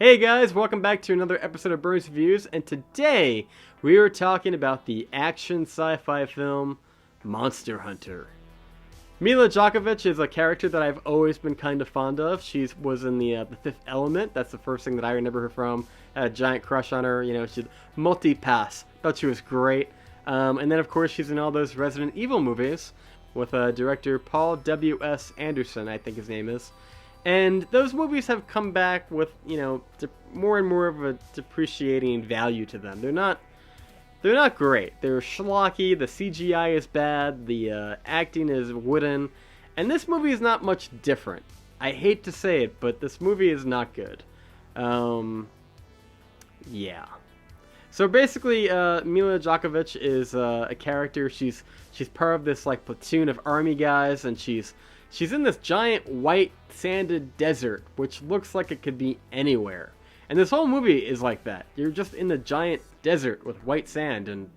Hey guys, welcome back to another episode of Burns Reviews, and today we are talking about the action sci-fi film Monster Hunter. Milla Jovovich is a character that I've always been kind of fond of. She was in the Fifth Element. That's the first thing that I remember her from. I had a giant crush on her. You know, she's multi-pass. Thought she was great. And then of course she's in all those Resident Evil movies with director Paul W.S. Anderson, I think his name is. And those movies have come back with, you know, more and more of a depreciating value to them. They're not great. They're schlocky, the CGI is bad, the acting is wooden, and this movie is not much different. I hate to say it, but this movie is not good. Yeah. So basically, Milla Jovovich is a character. She's part of this like platoon of army guys, and she's in this giant white sanded desert, which looks like it could be anywhere. And this whole movie is like that. You're just in the giant desert with white sand, and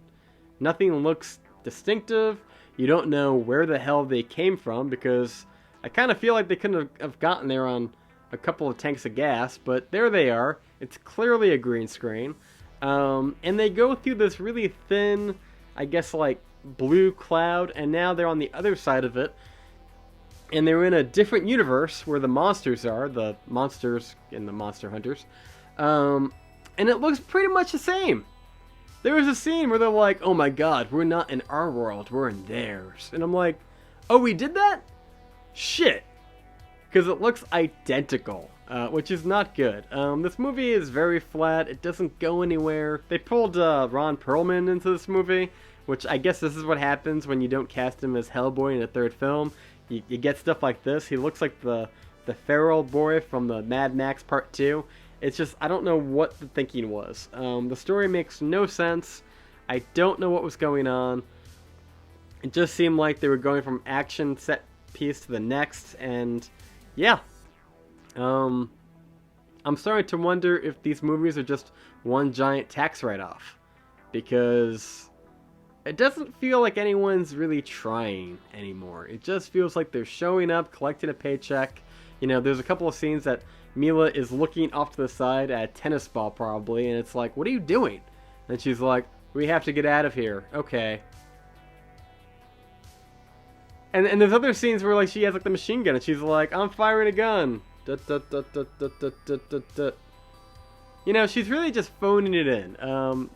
nothing looks distinctive. You don't know where the hell they came from, because I kind of feel like they couldn't have gotten there on a couple of tanks of gas, but there they are. It's clearly a green screen. And they go through this really thin, I guess like blue cloud, and now they're on the other side of it. And they're in a different universe where the monsters are, the monsters in the Monster Hunters. And it looks pretty much the same. There was a scene where they're like, oh my god, we're not in our world, we're in theirs. And I'm like, oh, we did that? Shit. Because it looks identical, which is not good. This movie is very flat, it doesn't go anywhere. They pulled Ron Perlman into this movie, which I guess this is what happens when you don't cast him as Hellboy in a third film. You get stuff like this. He looks like the feral boy from the Mad Max Part 2. It's just, I don't know what the thinking was. The story makes no sense. I don't know what was going on. It just seemed like they were going from action set piece to the next, and yeah. I'm starting to wonder if these movies are just one giant tax write-off, because it doesn't feel like anyone's really trying anymore. It just feels like they're showing up, collecting a paycheck. You know, there's a couple of scenes that Milla is looking off to the side at a tennis ball probably, and it's like, what are you doing? And she's like, we have to get out of here. Okay. And there's other scenes where like she has like the machine gun, and she's like, I'm firing a gun. You know, she's really just phoning it in.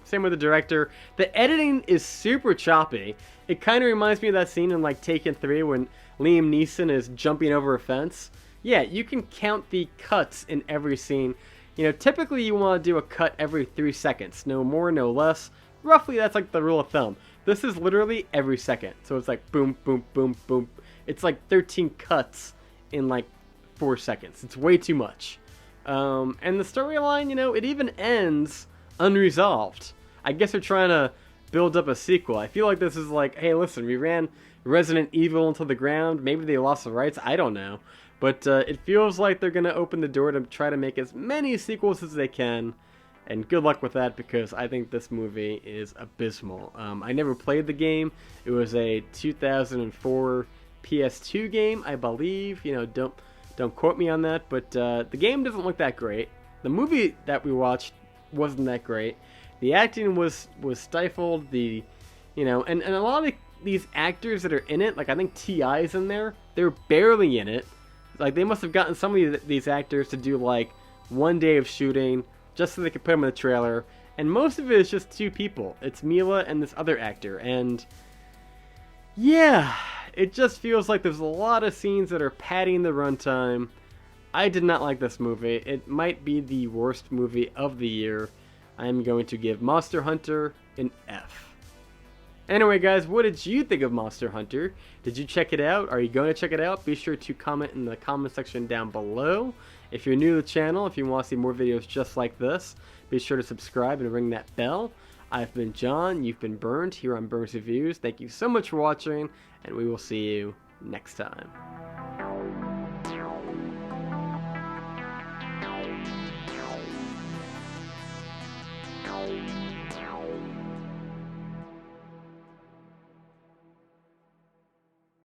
Same with the director. The editing is super choppy. It kind of reminds me of that scene in like Taken 3 when Liam Neeson is jumping over a fence. Yeah, you can count the cuts in every scene. You know, typically you want to do a cut every 3 seconds. No more, no less. Roughly, that's like the rule of thumb. This is literally every second. So it's like boom, boom, boom, boom. It's like 13 cuts in like 4 seconds. It's way too much. And the storyline, you know, it even ends unresolved. I guess they're trying to build up a sequel. I feel like this is like, hey, listen, we ran Resident Evil into the ground. Maybe they lost the rights. I don't know. But it feels like they're going to open the door to try to make as many sequels as they can. And good luck with that, because I think this movie is abysmal. I never played the game. It was a 2004 PS2 game, I believe. You know, don't quote me on that, but the game doesn't look that great. The movie that we watched wasn't that great. The acting was stifled. You know, and a lot of these actors that are in it, like I think T.I. is in there, they're barely in it. Like they must have gotten some of these actors to do like one day of shooting just so they could put them in the trailer. And most of it is just two people. It's Milla and this other actor. And yeah, it just feels like there's a lot of scenes that are padding the runtime. I did not like this movie. It might be the worst movie of the year. I'm going to give Monster Hunter an F. Anyway, guys, what did you think of Monster Hunter? Did you check it out? Are you going to check it out? Be sure to comment in the comment section down below. If you're new to the channel, if you want to see more videos just like this, be sure to subscribe and ring that bell. I've been John, you've been Burned here on Burns Reviews. Thank you so much for watching, and we will see you next time.